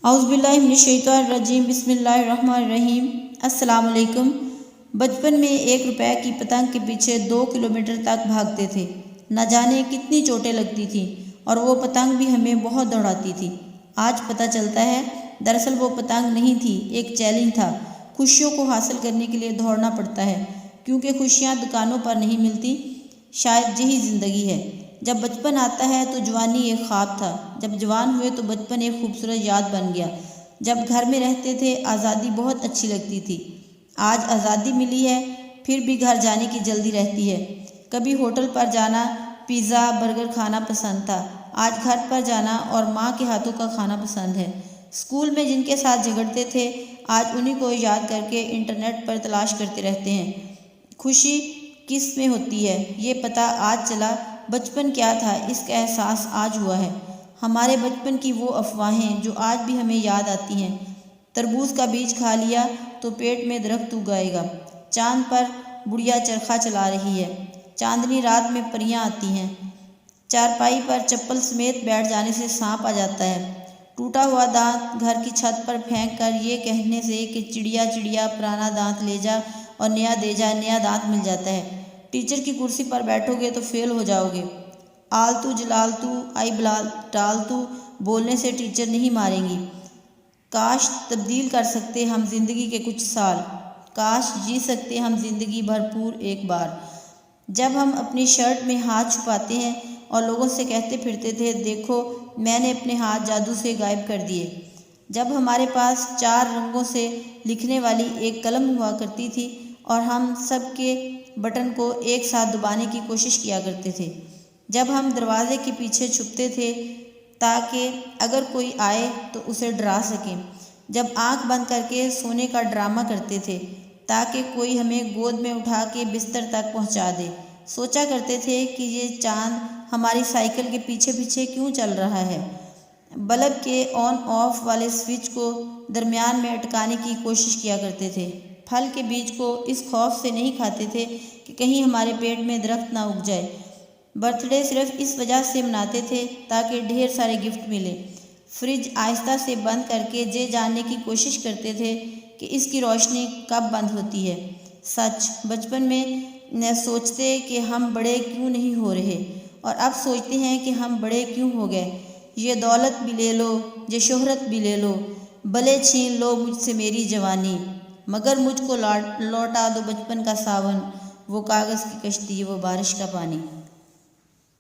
اعوذ باللہ من الشیطان الرجیم، بسم اللہ الرحمن الرحیم۔ السلام علیکم۔ بچپن میں 1 روپے کی پتنگ کے پیچھے 2 کلومیٹر تک بھاگتے تھے، نہ جانے کتنی چوٹیں لگتی تھیں، اور وہ پتنگ بھی ہمیں بہت دوڑاتی تھی۔ آج پتہ چلتا ہے دراصل وہ پتنگ نہیں تھی، ایک چیلنج تھا۔ خوشیوں کو حاصل کرنے کے لیے دوڑنا پڑتا ہے، کیونکہ خوشیاں دکانوں پر نہیں ملتی۔ شاید یہی زندگی ہے۔ جب بچپن آتا ہے تو جوانی ایک خواب تھا، جب جوان ہوئے تو بچپن ایک خوبصورت یاد بن گیا۔ جب گھر میں رہتے تھے آزادی بہت اچھی لگتی تھی۔ آج آزادی ملی ہے پھر بھی گھر جانے کی جلدی رہتی ہے۔ کبھی ہوٹل پر جانا، پیزا برگر کھانا پسند تھا، آج گھر پر جانا اور ماں کے ہاتھوں کا کھانا پسند ہے۔ اسکول میں جن کے ساتھ جھگڑتے تھے آج انہی کو یاد کر کے انٹرنیٹ پر تلاش کرتے رہتے ہیں۔ خوشی کس میں ہوتی ہے یہ پتہ آج چلا، بچپن کیا تھا اس کا احساس آج ہوا ہے۔ ہمارے بچپن کی وہ افواہیں جو آج بھی ہمیں یاد آتی ہیں۔ تربوز کا بیج کھا لیا تو پیٹ میں درخت اگائے گا، چاند پر بڑھیا چرخہ چلا رہی ہے، چاندنی رات میں پریاں آتی ہیں، چارپائی پر چپل سمیت بیٹھ جانے سے سانپ آ جاتا ہے، ٹوٹا ہوا دانت گھر کی چھت پر پھینک کر یہ کہنے سے کہ چڑیا چڑیا پرانا دانت لے جا اور نیا دے جا، نیا دانت مل جاتا ہے۔ ٹیچر کی کرسی پر بیٹھو گے تو فیل ہو جاؤ گے، آلتو جلالتو آئی بلال ٹالتو بولنے سے ٹیچر نہیں ماریں گی۔ کاش تبدیل کر سکتے ہم زندگی کے کچھ سال، کاش جی سکتے ہم زندگی بھرپور ایک بار۔ جب ہم اپنی شرٹ میں ہاتھ چھپاتے ہیں اور لوگوں سے کہتے پھرتے تھے دیکھو میں نے اپنے ہاتھ جادو سے غائب کر دیے۔ جب ہمارے پاس 4 رنگوں سے لکھنے والی ایک قلم ہوا کرتی تھی اور ہم سب کے بٹن کو ایک ساتھ دبانے کی کوشش کیا کرتے تھے۔ جب ہم دروازے کے پیچھے چھپتے تھے تاکہ اگر کوئی آئے تو اسے ڈرا سکیں۔ جب آنکھ بند کر کے سونے کا ڈرامہ کرتے تھے تاکہ کوئی ہمیں گود میں اٹھا کے بستر تک پہنچا دے۔ سوچا کرتے تھے کہ یہ چاند ہماری سائیکل کے پیچھے پیچھے کیوں چل رہا ہے۔ بلب کے آن آف والے سوئچ کو درمیان میں اٹکانے کی کوشش کیا کرتے تھے۔ پھل کے بیج کو اس خوف سے نہیں کھاتے تھے کہ کہیں ہمارے پیٹ میں درخت نہ اگ جائے۔ برتھ ڈے صرف اس وجہ سے مناتے تھے تاکہ ڈھیر سارے گفٹ ملیں۔ فریج آہستہ سے بند کر کے یہ جاننے کی کوشش کرتے تھے کہ اس کی روشنی کب بند ہوتی ہے۔ سچ بچپن میں سوچتے کہ ہم بڑے کیوں نہیں ہو رہے، اور اب سوچتے ہیں کہ ہم بڑے کیوں ہو گئے۔ یہ دولت بھی لے لو، یہ شہرت بھی لے لو، بھلے چھین لو مجھ سے میری جوانی، مگر مجھ کو لوٹا دو بچپن کا ساون، وہ کاغذ کی کشتی، وہ بارش کا پانی۔